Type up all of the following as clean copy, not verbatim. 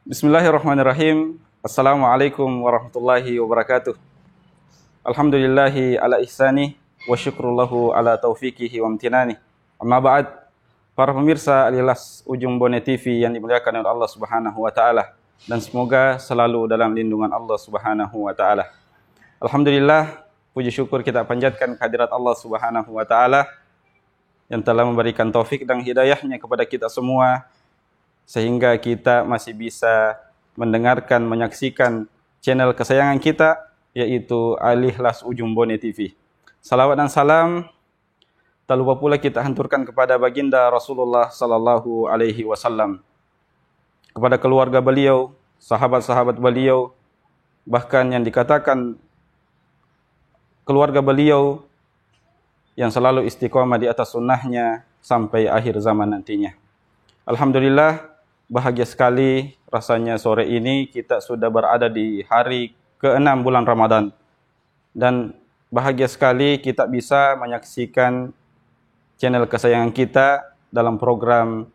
Bismillahirrahmanirrahim. Assalamualaikum warahmatullahi wabarakatuh. Alhamdulillahi ala ihsani wa syukrullahu ala taufiqihi wa amtinani. Amma ba'd. Para pemirsa Alilas Ujung Bone TV yang dimuliakan oleh Allah Subhanahu wa taala dan semoga selalu dalam lindungan Allah Subhanahu wa taala. Alhamdulillah, puji syukur kita panjatkan kehadirat Allah Subhanahu wa taala yang telah memberikan taufik dan hidayahnya kepada kita semua sehingga kita masih bisa mendengarkan, menyaksikan channel kesayangan kita, yaitu Alilas Ujung Bone TV. Salawat dan salam tak lupa pula kita hanturkan kepada baginda Rasulullah sallallahu alaihi wasallam, kepada keluarga beliau, sahabat-sahabat beliau, bahkan yang dikatakan keluarga beliau yang selalu istiqomah di atas sunnahnya sampai akhir zaman nantinya. Alhamdulillah, bahagia sekali rasanya sore ini kita sudah berada di hari ke-6 bulan Ramadan. Dan bahagia sekali kita bisa menyaksikan channel kesayangan kita dalam program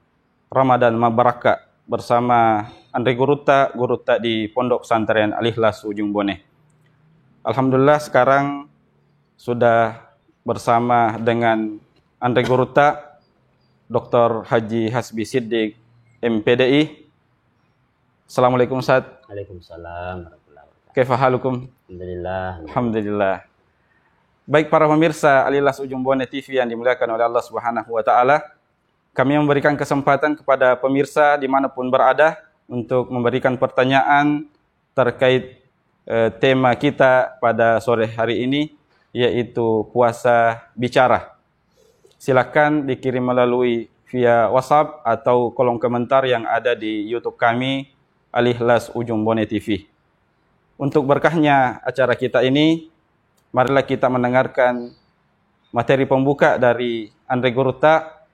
Ramadan Mabaraka bersama Andre Guru Tak di Pondok Pesantren Alilas Ujung Bone. Alhamdulillah sekarang sudah bersama dengan Andre Guru Tak, Dr. Haji Hasbi Siddiq, MPDI. Assalamualaikum Ustaz. Waalaikumsalam warahmatullahi wabarakatuh. Kaifa halukum? Alhamdulillah. Alhamdulillah. Baik para pemirsa Alilas Ujung Bone TV yang dimuliakan oleh Allah Subhanahu wa taala, kami memberikan kesempatan kepada pemirsa dimanapun berada untuk memberikan pertanyaan terkait tema kita pada sore hari ini, yaitu puasa bicara. Silakan dikirim melalui via WhatsApp atau kolom komentar yang ada di YouTube kami, Alilas Ujung Bone TV. Untuk berkahnya acara kita ini, marilah kita mendengarkan materi pembuka dari Andre Guru Tak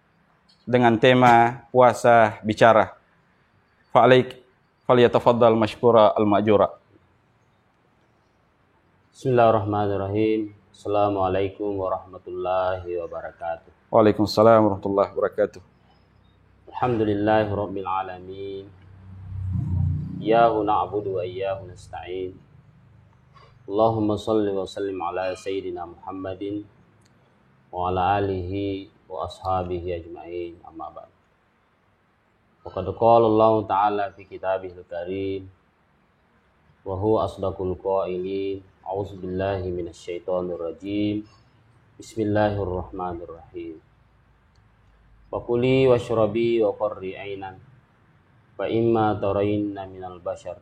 dengan tema puasa bicara. Falyatafaddal mashkura al-ma'jura. Bismillahirrahmanirrahim. Assalamualaikum warahmatullahi wabarakatuh. Waalaikumsalam warahmatullahi wabarakatuh. Alhamdulillahi rabbil alamin. Iyyahu na'budu wa iyyahu nasta'in. Allahumma salli wa sallim ala sayyidina Muhammadin wa ala alihi wa ashabihi ajma'in, amma ba'd. Faqad qala Allah ta'ala fi kitabihil karim wa huwa asdaqul qailin. A'udzu billahi minasyaitonir rajim. Bismillahirrahmanirrahim. Fakuli washrabi wa qarri ainan fa imma tarayinna minal bashar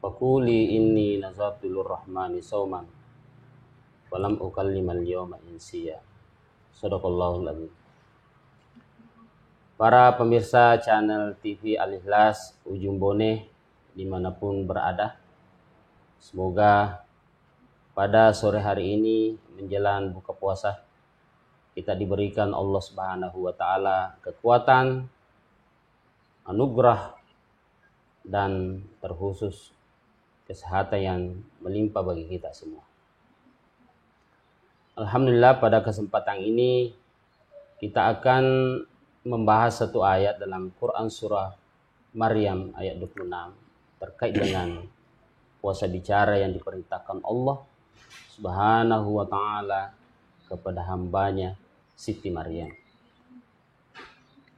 fakuli inni nazartu lirrahmani sauman walam ukallimal yawma insiya. Shadaqallahul azim. Para pemirsa channel TV Alilas Ujung Bone dimanapun berada, semoga pada sore hari ini menjelang buka puasa kita diberikan Allah Subhanahu wa taala kekuatan, anugerah, dan terkhusus kesehatan yang melimpah bagi kita semua. Alhamdulillah, pada kesempatan ini kita akan membahas satu ayat dalam Quran surah Maryam ayat 26 terkait dengan puasa bicara yang diperintahkan Allah Subhanahu wa taala kepada hambanya Siti Maryam.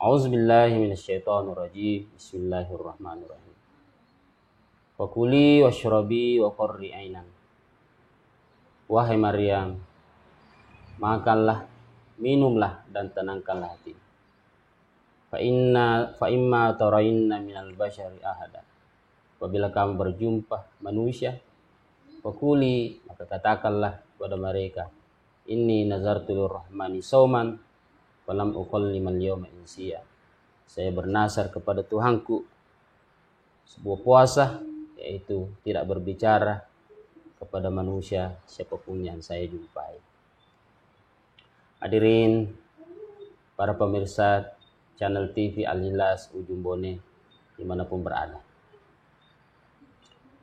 A'udzubillahi minasyaitonirrajim. Bismillahirrahmanirrahim. Fakuli washrabi wa qarri ainan. Wahai Maryam, makanlah, minumlah, dan tenangkanlah hati. Fa imma tarayinna minal bashari ahada. Apabila kamu berjumpa manusia, fakuli, maka katakanlah kepada mereka, inni nazartu lirrahmani sauman walam ukallimal yawma insiya. Saya bernazar kepada Tuhanku sebuah puasa, yaitu tidak berbicara kepada manusia siapapun yang saya jumpai. Hadirin para pemirsa channel TV Alilas Ujung Bone dimanapun berada.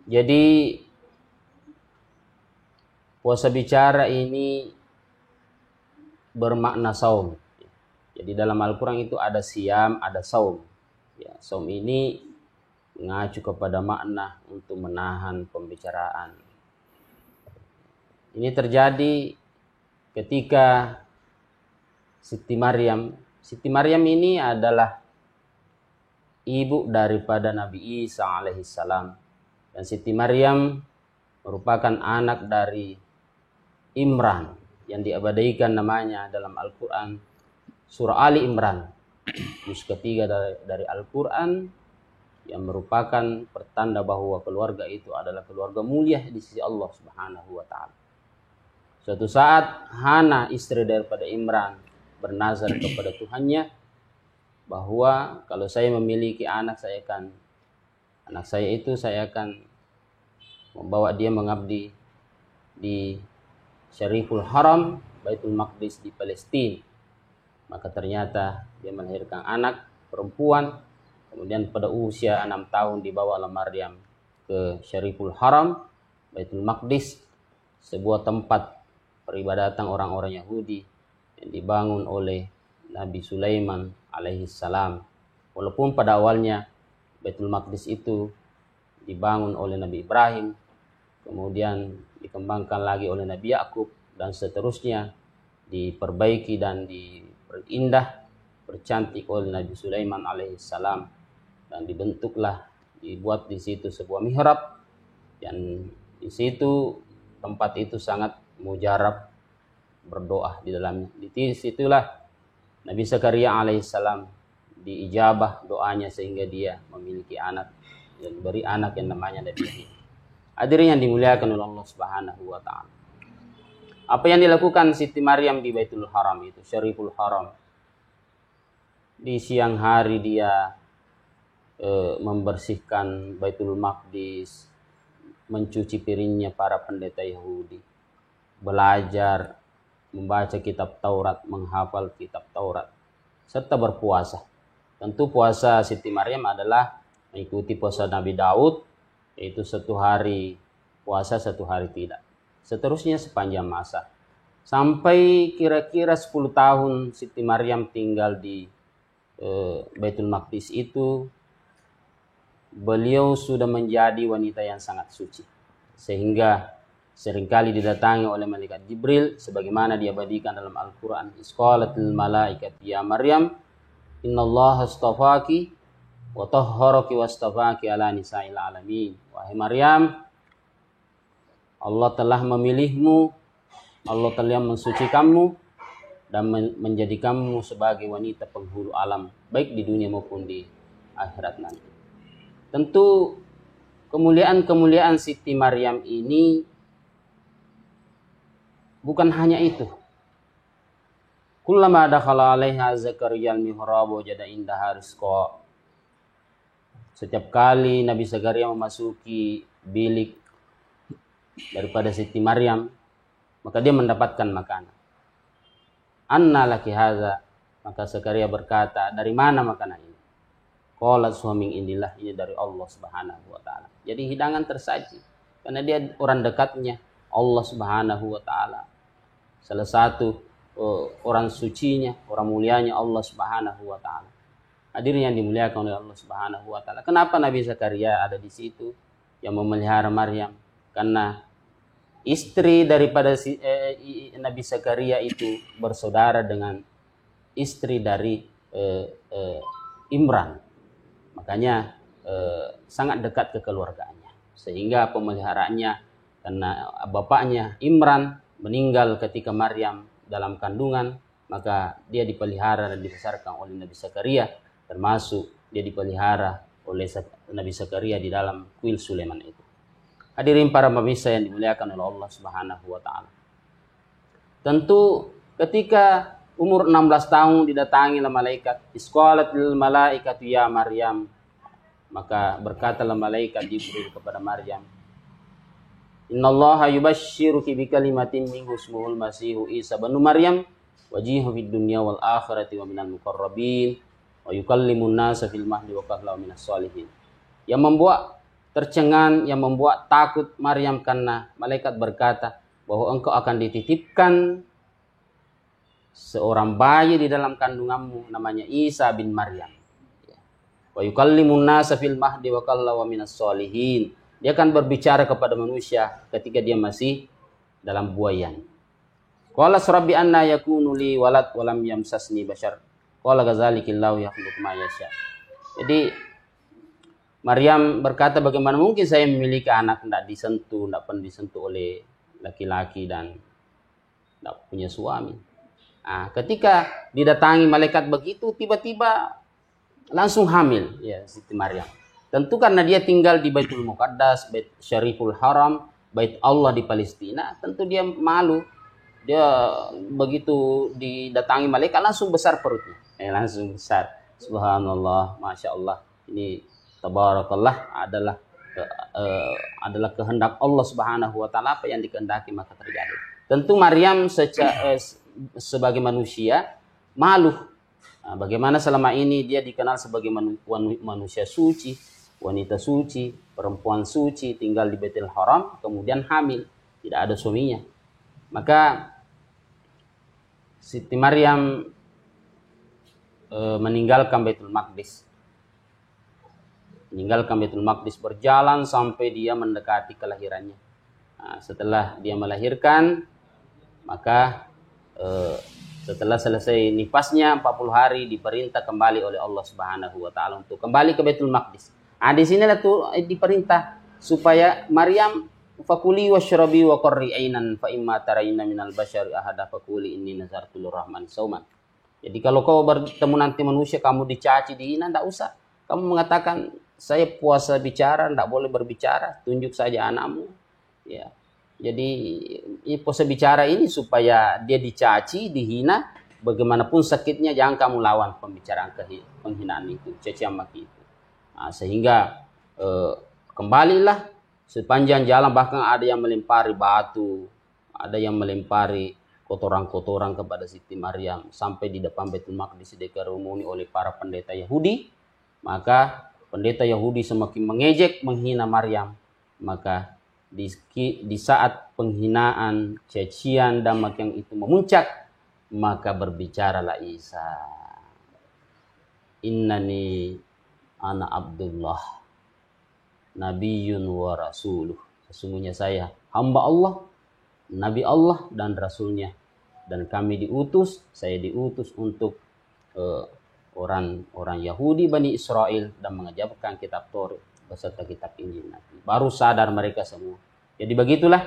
Jadi puasa bicara ini bermakna saum. Jadi dalam Al-Quran itu ada siam, ada saum. Ya, saum ini mengacu kepada makna untuk menahan pembicaraan. Ini terjadi ketika Siti Maryam. Siti Maryam ini adalah ibu daripada Nabi Isa alaihissalam. Dan Siti Maryam merupakan anak dari Imran yang diabadikan namanya dalam Al-Quran surah Ali Imran, juz ketiga dari Al-Quran, yang merupakan pertanda bahwa keluarga itu adalah keluarga mulia di sisi Allah Subhanahu wa taala. Suatu saat Hana, istri daripada Imran, bernazar kepada Tuhannya bahwa kalau saya memiliki anak, saya akan membawa dia mengabdi di Syariful Haram, Baitul Maqdis di Palestina. Maka ternyata dia melahirkan anak perempuan. Kemudian pada usia 6 tahun dibawalah Maryam ke Syariful Haram, Baitul Maqdis, sebuah tempat peribadatan orang-orang Yahudi yang dibangun oleh Nabi Sulaiman alaihissalam. Walaupun pada awalnya Baitul Maqdis itu dibangun oleh Nabi Ibrahim, kemudian dikembangkan lagi oleh Nabi Yakub, dan seterusnya diperbaiki dan diperindah, bercantik oleh Nabi Sulaiman alaihissalam, dan dibuat di situ sebuah mihrab, dan di situ tempat itu sangat mujarab berdoa di dalamnya. Di situlah Nabi Zakaria alaihissalam diijabah doanya sehingga dia memiliki anak dan beri anak yang namanya Nabi Yahya. Hadirin yang dimuliakan oleh Allah Subhanahu wa taala. Apa yang dilakukan Siti Maryam di Baitul Haram itu, Syariful Haram? Di siang hari dia membersihkan Baitul Maqdis, mencuci piringnya para pendeta Yahudi, belajar, membaca kitab Taurat, menghafal kitab Taurat, serta berpuasa. Tentu puasa Siti Maryam adalah mengikuti puasa Nabi Daud, yaitu 1 hari puasa, 1 hari tidak. Seterusnya sepanjang masa. Sampai kira-kira 10 tahun Siti Maryam tinggal di Baitul Maqdis itu, beliau sudah menjadi wanita yang sangat suci. Sehingga seringkali didatangi oleh malaikat Jibril, sebagaimana diabadikan dalam Al-Quran. Isqalatil malaikat ya Maryam, innallaha astafaki wa tahharaki wastafaki ala nisa'il alamin. Wahai Maryam, Allah telah memilihmu, Allah telah mensucikanmu dan menjadikanmu sebagai wanita penghulu alam, baik di dunia maupun di akhirat nanti. Tentu kemuliaan-kemuliaan Siti Maryam ini bukan hanya itu. Kullama dakhala 'alaiha Zakaria al-mihrab wajada indaha rizqa. Setiap kali Nabi Zakaria memasuki bilik daripada Siti Maryam, maka dia mendapatkan makanan. Anna laki hadza, maka Zakaria berkata, dari mana makanan ini? Qalat suami indillah, ini dari Allah Subhanahu wa taala. Jadi hidangan tersaji karena dia orang dekatnya Allah Subhanahu wa taala. Salah satu orang sucinya, orang mulianya Allah Subhanahu wa taala. Hadirin yang dimuliakan oleh Allah Subhanahu wa taala. Kenapa Nabi Zakaria ada di situ yang memelihara Maryam? Karena istri daripada Nabi Zakaria itu bersaudara dengan istri dari Imran. Makanya sangat dekat kekeluargaannya. Sehingga pemeliharaannya, karena bapaknya Imran meninggal ketika Maryam dalam kandungan, maka dia dipelihara dan dibesarkan oleh Nabi Zakaria, termasuk dia dipelihara oleh Nabi Zakaria di dalam kuil Sulaiman itu. Hadirin para pemirsa yang dimuliakan oleh Allah Subhanahu wa taala. Tentu ketika umur 16 tahun didatangilah malaikat, isqalatil malaikatu ya Maryam, maka berkatalah malaikat Jibril kepada Maryam, innallaha yubashshiruki bikalimatin minhu ismuhul masihu Isa bin Maryam wajihu fid dunya wal akhirati wa minal muqarrabin wa yukallimun nasa fil mahdi wa kahla minas sholihin. Yang membuat tercengang, yang membuat takut Maryam karena malaikat berkata bahwa engkau akan dititipkan seorang bayi di dalam kandunganmu namanya Isa bin Maryam. Wa yukallimun nasa fil mahdi wa kalla wa minas solihin. Dia akan berbicara kepada manusia ketika dia masih dalam buayan. Qala rabbi anna yakunu li walad wa lam yamsasni bashar. Qala ghazalikillahu yakhluqu ma yasha. Jadi Maryam berkata, bagaimana mungkin saya memiliki anak tidak pernah disentuh oleh laki-laki dan tidak punya suami. Nah, ketika didatangi malaikat begitu, tiba-tiba langsung hamil, ya Siti Maryam. Tentu karena dia tinggal di Baitul Muqaddas, Bait Syariful Haram, Bait Allah di Palestina, tentu dia malu. Dia begitu didatangi malaikat langsung besar perutnya, langsung besar. Subhanallah, masya Allah. Ini tabarakallah adalah kehendak Allah Subhanahu wa taala, apa yang dikehendaki maka terjadi. Tentu Maryam sebagai manusia malu. Nah, bagaimana selama ini dia dikenal sebagai manusia suci, wanita suci, perempuan suci, tinggal di Baitul Haram, kemudian hamil, tidak ada suaminya. Maka Siti Maryam meninggalkan Baitul Maqdis. Berjalan sampai dia mendekati kelahirannya. Nah, setelah dia melahirkan, maka setelah selesai nifasnya 40 hari diperintah kembali oleh Allah Subhanahu wa taala untuk kembali ke Baitul Maqdis. Nah, di sini diperintah supaya Maryam fakuli washrabi wa qarri ainan fa imma tarayna minal basyari ahada fakuli inni nazartu lirrahmani sauman. Jadi kalau kau bertemu nanti manusia kamu dicaci, dihina, enggak usah. Kamu mengatakan saya puasa bicara, enggak boleh berbicara, tunjuk saja anakmu. Ya. Jadi puasa bicara ini supaya dia dicaci, dihina, bagaimanapun sakitnya jangan kamu lawan pembicaraan penghinaan itu, cacian maki itu. Nah, sehingga kembalilah sepanjang jalan, bahkan ada yang melempari batu, ada yang melempari kotoran-kotoran kepada Siti Maryam sampai di depan Baitul Maqdis dikerumuni oleh para pendeta Yahudi. Maka pendeta Yahudi semakin mengejek, menghina Maryam. Maka di saat penghinaan, cacian, dan yang itu memuncak, maka berbicaralah Isa. Innani ana Abdullah, Nabiyyun wa Rasuluh. Sesungguhnya saya hamba Allah, Nabi Allah dan Rasulnya. Dan saya diutus untuk orang Yahudi Bani Israel dan mengajarkan kitab Taurat beserta kitab Injil nanti. Baru sadar mereka semua. Jadi begitulah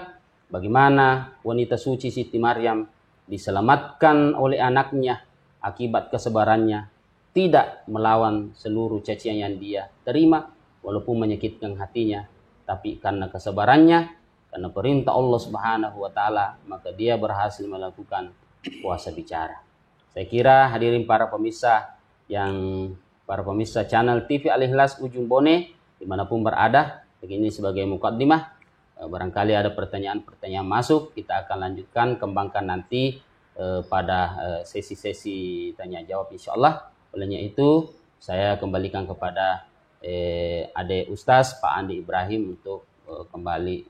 bagaimana wanita suci Siti Maryam diselamatkan oleh anaknya akibat kesabarannya, tidak melawan seluruh cacian yang dia terima walaupun menyakitkan hatinya, tapi karena kesabarannya, karena perintah Allah Subhanahu wa taala, maka dia berhasil melakukan puasa bicara. Saya kira hadirin para pemirsa channel TV Al-Ikhlas Ujung Bone dimanapun berada, begini sebagai mukaddimah, barangkali ada pertanyaan-pertanyaan masuk, kita akan lanjutkan, kembangkan nanti pada sesi-sesi tanya jawab insyaallah. Olehnya itu saya kembalikan kepada Adik Ustaz Pak Andi Ibrahim untuk kembali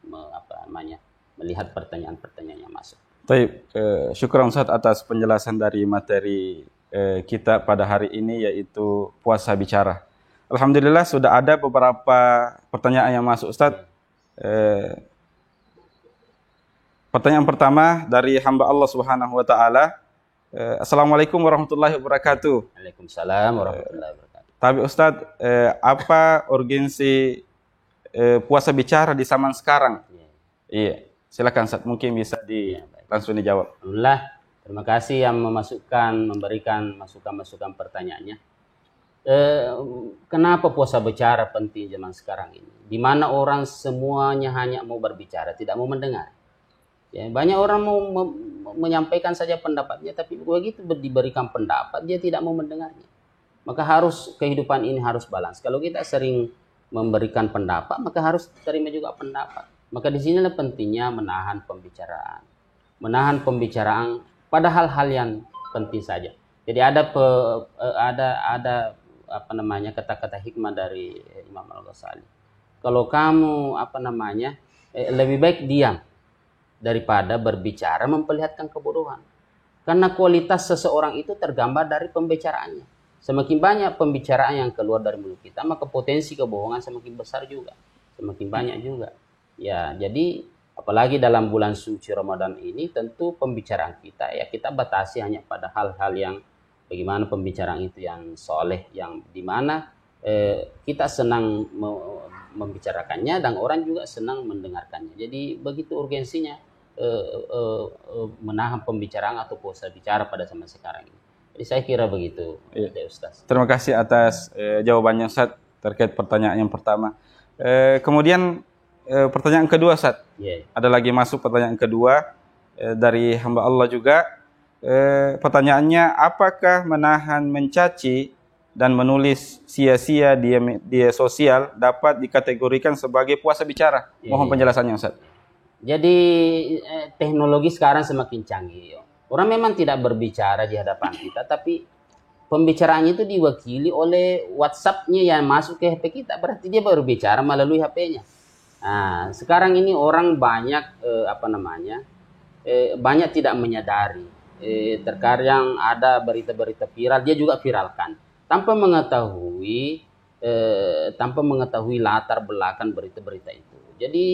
melihat pertanyaan-pertanyaan yang masuk. Baik, syukur Ustaz atas penjelasan dari materi kita pada hari ini, yaitu puasa bicara. Alhamdulillah sudah ada beberapa pertanyaan yang masuk Ustaz. Pertanyaan pertama dari hamba Allah Subhanahu wa taala. Assalamualaikum warahmatullahi wabarakatuh. Waalaikumsalam warahmatullahi wabarakatuh. Tapi Ustaz, apa urgensi puasa bicara di zaman sekarang? Iya, silakan Ustaz, mungkin bisa langsung dijawab. Alhamdulillah, terima kasih yang memberikan masukan-masukan pertanyaannya. Kenapa puasa bicara penting zaman sekarang ini? Di mana orang semuanya hanya mau berbicara, tidak mau mendengar. Ya, banyak orang mau menyampaikan saja pendapatnya, tapi begitu diberikan pendapat dia tidak mau mendengarnya. Maka kehidupan ini harus balance. Kalau kita sering memberikan pendapat, maka harus terima juga pendapat. Maka di sinilah pentingnya menahan pembicaraan pada hal-hal yang penting saja. Jadi ada kata-kata hikmah dari Imam Al-Ghazali. Kalau kamu lebih baik diam daripada berbicara memperlihatkan kebodohan. Karena kualitas seseorang itu tergambar dari pembicaraannya. semakin banyak pembicaraan yang keluar dari mulut kita, maka potensi kebohongan semakin besar juga, semakin banyak juga. Ya, jadi apalagi dalam bulan suci Ramadan ini, tentu pembicaraan kita ya kita batasi hanya pada hal-hal yang bagaimana pembicaraan itu yang soleh, yang dimana kita senang membicarakannya dan orang juga senang mendengarkannya. Jadi begitu urgensinya menahan pembicaraan atau puasa bicara pada zaman sekarang ini. Jadi saya kira begitu, Ustaz. Terima kasih atas jawabannya, Ustaz, terkait pertanyaan yang pertama. Kemudian pertanyaan kedua, Ustaz. Ada lagi masuk pertanyaan kedua dari hamba Allah juga. Pertanyaannya, apakah menahan mencaci dan menulis sia-sia di media sosial dapat dikategorikan sebagai puasa bicara? Mohon penjelasannya, Ustaz. Jadi teknologi sekarang semakin canggih. Orang memang tidak berbicara di hadapan kita, tapi pembicaraannya itu diwakili oleh WhatsApp-nya yang masuk ke HP kita. Berarti dia berbicara melalui HP-nya. Nah, sekarang ini orang banyak banyak tidak menyadari. Terkadang ada berita-berita viral, dia juga viralkan tanpa mengetahui latar belakang berita-berita itu. Jadi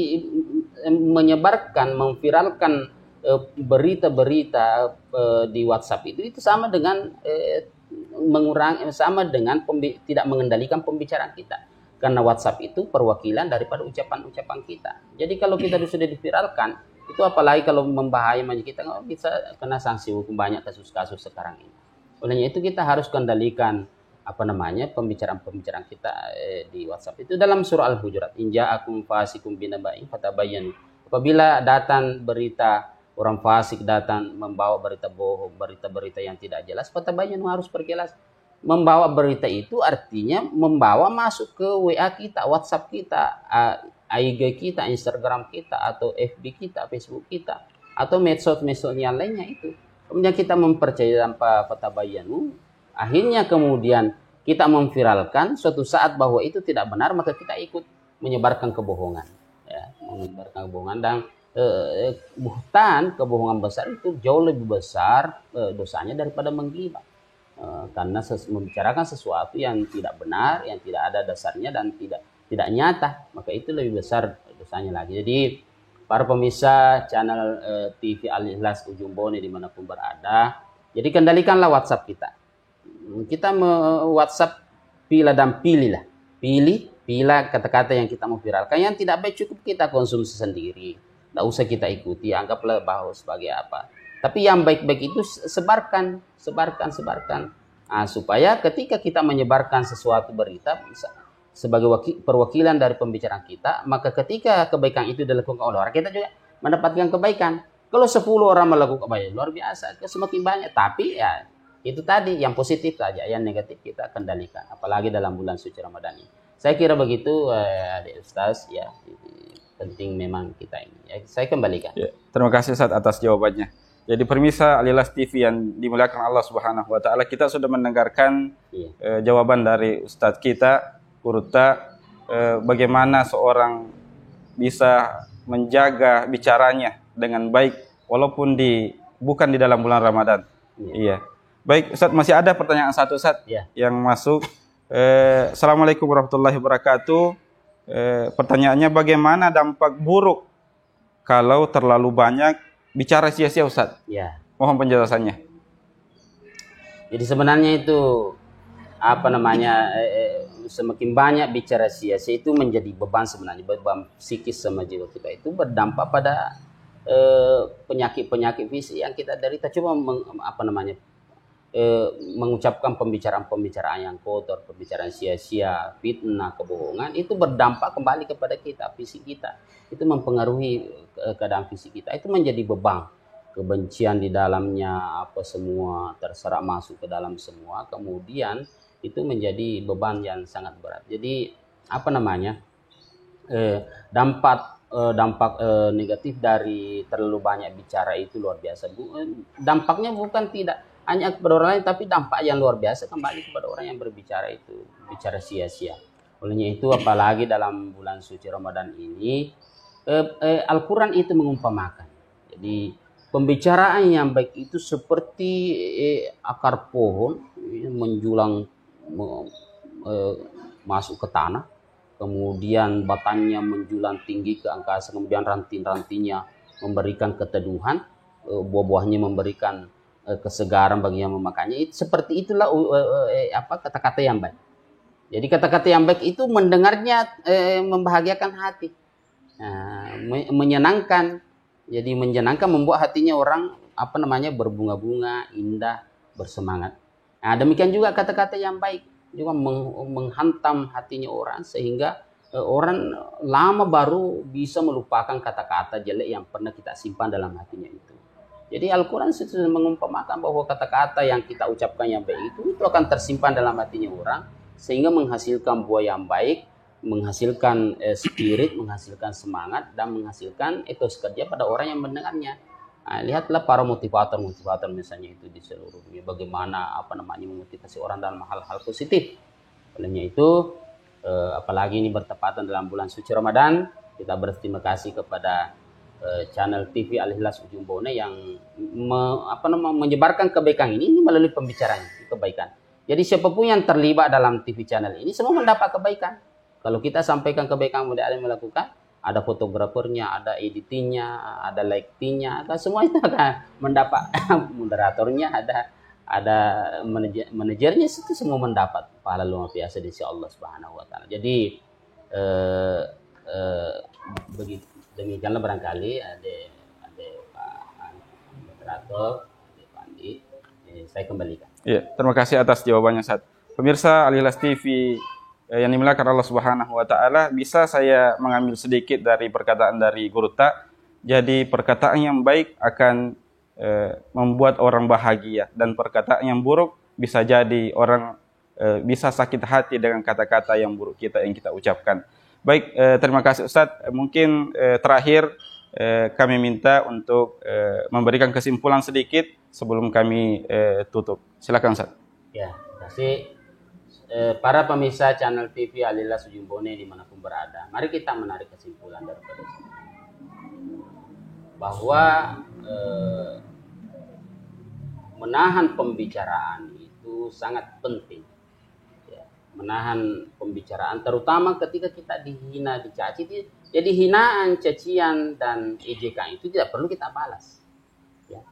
menyebarkan, memviralkan berita-berita di WhatsApp itu sama dengan tidak mengendalikan pembicaraan kita, karena WhatsApp itu perwakilan daripada ucapan-ucapan kita. Jadi kalau kita sudah diviralkan, itu apalagi kalau membahayai kita, nggak bisa kena sanksi hukum, banyak kasus-kasus sekarang ini. Olehnya itu kita harus kendalikan pembicaraan kita di WhatsApp itu dalam surah Al-Hujurat. In ja'akum fasikum binaba'in fatabayyanu. Apabila datang berita, orang fasik datang membawa berita bohong, berita-berita yang tidak jelas, fatabayyanu, harus perjelas. Membawa berita itu artinya membawa masuk ke WA kita, WhatsApp kita, IG kita, Instagram kita, atau FB kita, Facebook kita, atau medsos-medsos yang lainnya itu. Kemudian kita mempercayai tanpa fatabayyanu, akhirnya kemudian kita memviralkan suatu saat bahwa itu tidak benar, maka kita ikut menyebarkan kebohongan, ya, menyebarkan kebohongan. Dan buhtan, kebohongan besar itu jauh lebih besar dosanya daripada menggibah, karena membicarakan sesuatu yang tidak benar, yang tidak ada dasarnya dan tidak nyata, maka itu lebih besar dosanya lagi. Jadi para pemirsa channel TV Al-Ikhlas Ujung Bone dimanapun berada, jadi kendalikanlah WhatsApp kita. Kita WhatsApp pilih dan pilihlah. Pilih kata-kata yang kita mau viralkan. Yang tidak baik cukup kita konsumsi sendiri. Tidak usah kita ikuti, anggaplah bahwa sebagai apa. Tapi yang baik-baik itu sebarkan. Nah, supaya ketika kita menyebarkan sesuatu berita sebagai perwakilan dari pembicaraan kita, maka ketika kebaikan itu dilakukan oleh orang, kita juga mendapatkan kebaikan. Kalau 10 orang melakukan kebaikan, luar biasa, semakin banyak. Tapi ya itu tadi yang positif saja, yang negatif kita kendalikan, apalagi dalam bulan suci Ramadan ini. Saya kira begitu, Adik Ustaz, ya, penting memang kita ini. Ya, saya kembalikan. Ya, terima kasih Ustaz atas jawabannya. Jadi pemirsa Al-Ikhlas TV yang dimuliakan Allah Subhanahu wa taala, kita sudah mendengarkan jawaban dari Ustaz kita, Kurta, bagaimana seorang bisa menjaga bicaranya dengan baik walaupun bukan di dalam bulan Ramadan. Iya. Baik, Ustaz, masih ada pertanyaan satu, Ustaz, yang masuk. Assalamualaikum warahmatullahi wabarakatuh. Pertanyaannya, bagaimana dampak buruk kalau terlalu banyak bicara sia-sia, Ustaz? Ya. Mohon penjelasannya. Jadi sebenarnya itu semakin banyak bicara sia-sia itu menjadi beban, sebenarnya beban psikis sama jiwa kita, itu berdampak pada penyakit-penyakit fisik yang kita derita. Coba mengucapkan pembicaraan yang kotor, pembicaraan sia-sia, fitnah, kebohongan, itu berdampak kembali kepada kita, fisik kita. Itu mempengaruhi keadaan fisik kita. Itu menjadi beban. Kebencian di dalamnya, apa semua terserap masuk ke dalam semua. Kemudian itu menjadi beban yang sangat berat. Jadi dampak negatif dari terlalu banyak bicara itu luar biasa. Dampaknya bukan tidak hanya kepada orang lain, tapi dampak yang luar biasa kembali kepada orang yang berbicara itu, bicara sia-sia. Olehnya itu, apalagi dalam bulan suci Ramadan ini, Al-Quran itu mengumpamakan. Jadi pembicaraan yang baik itu seperti akar pohon menjulang masuk ke tanah, kemudian batangnya menjulang tinggi ke angkasa, kemudian ranting-rantingnya memberikan keteduhan, buah-buahnya memberikan kesegaran bagi yang memakannya. Seperti itulah kata-kata yang baik. Jadi kata-kata yang baik itu mendengarnya membahagiakan hati, menyenangkan. Jadi menyenangkan, membuat hatinya orang berbunga-bunga, indah, bersemangat. Nah, demikian juga kata-kata yang baik juga menghantam hatinya orang, sehingga orang lama baru bisa melupakan kata-kata jelek yang pernah kita simpan dalam hatinya itu. Jadi Al-Quran sudah mengumpamakan bahwa kata-kata yang kita ucapkan yang baik itu akan tersimpan dalam hatinya orang, sehingga menghasilkan buah yang baik, menghasilkan spirit, menghasilkan semangat, dan menghasilkan etos kerja pada orang yang mendengarnya. Nah, lihatlah para motivator misalnya itu di seluruh dunia, bagaimana memotivasi orang dalam hal-hal positif. Olehnya itu, apalagi ini bertepatan dalam bulan suci Ramadan, kita berterima kasih kepada channel TV Al-Ikhlas Ujung Bone yang menyebarkan kebaikan ini melalui pembicaraan kebaikan. Jadi siapapun yang terlibat dalam TV channel ini semua mendapat kebaikan. Kalau kita sampaikan kebaikan, kemudian ada yang melakukan, ada fotografernya, ada editingnya, ada lightingnya, semua itu akan mendapat moderatornya, ada manajernya, itu semua mendapat pahala luar biasa di sisi Allah Subhanahu wa taala. Jadi begitu, demikianlah barangkali ada Pak moderator, ada Pak Andi, saya kembalikan. Ya, terima kasih atas jawabannya, Ustaz. Pemirsa Al-Ikhlas TV yang dimuliakan Allah Subhanahu wa taala, bisa saya mengambil sedikit dari perkataan dari Guru Ta. Jadi perkataan yang baik akan membuat orang bahagia, dan perkataan yang buruk bisa jadi orang bisa sakit hati dengan kata-kata yang buruk yang kita ucapkan. Baik, terima kasih Ustaz. Mungkin terakhir kami minta untuk memberikan kesimpulan sedikit sebelum kami tutup. Silakan Ustaz. Ya, terima kasih. Para pemirsa channel TV Al-Ikhlas Ujung Bone dimanapun berada, mari kita menarik kesimpulan daripada sini, bahwa menahan pembicaraan itu sangat penting. Ya, menahan pembicaraan, terutama ketika kita dihina, dicaci. Jadi hinaan, cacian, dan ejekan itu tidak perlu kita balas. Ya.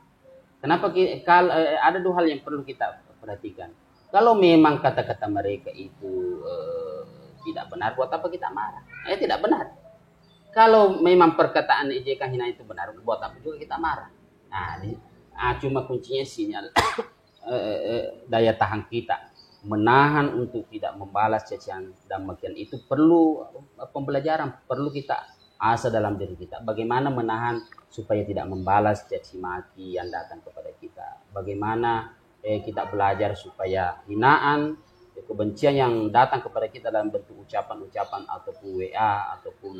Kenapa? Kalau ada dua hal yang perlu kita perhatikan. Kalau memang kata-kata mereka itu tidak benar, buat apa kita marah? Tidak benar. Kalau memang perkataan ejekan, hina itu benar, buat apa juga kita marah? Cuma kuncinya sinyal daya tahan kita, menahan untuk tidak membalas cacian dan makian itu perlu pembelajaran, perlu kita asah dalam diri kita. Bagaimana menahan supaya tidak membalas caci maki yang datang kepada kita? Bagaimana kita belajar supaya hinaan, kebencian yang datang kepada kita dalam bentuk ucapan-ucapan ataupun WA ataupun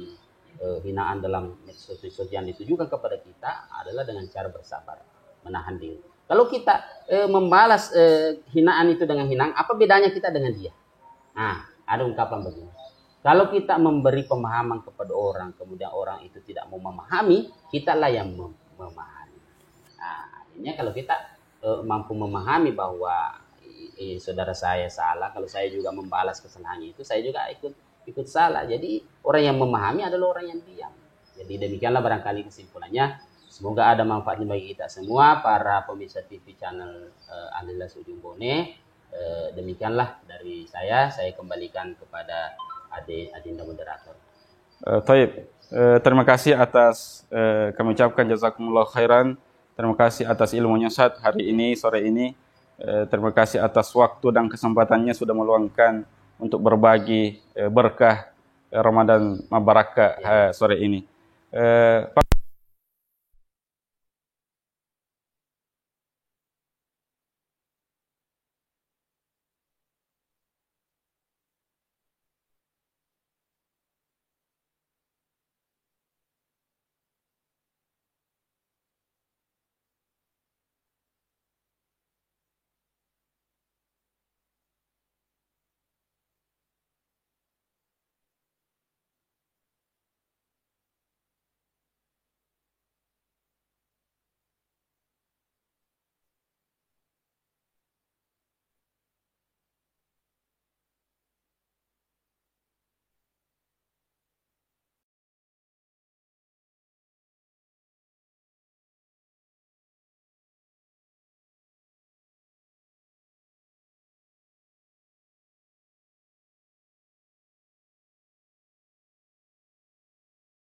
hinaan dalam medsos yang ditujukan kepada kita adalah dengan cara bersabar, menahan diri. Kalau kita membalas hinaan itu dengan hinaan, apa bedanya kita dengan dia? Ada ungkapan begini. Kalau kita memberi pemahaman kepada orang, kemudian orang itu tidak mau memahami, kitalah yang memahami. Artinya kalau kita mampu memahami bahwa saudara saya salah, kalau saya juga membalas kesalahannya itu, saya juga ikut salah. Jadi orang yang memahami adalah orang yang diam. Jadi demikianlah barangkali kesimpulannya. Semoga ada manfaatnya bagi kita semua, para pemirsa TV channel Al-Ikhlas Ujung Bone. Demikianlah dari saya kembalikan kepada Adinda moderator. Taib. Terima kasih atas kami ucapkan jazakumullah khairan. Terima kasih atas ilmunya Ustaz hari ini, sore ini. Terima kasih atas waktu dan kesempatannya sudah meluangkan untuk berbagi berkah Ramadan Mabarakah sore ini.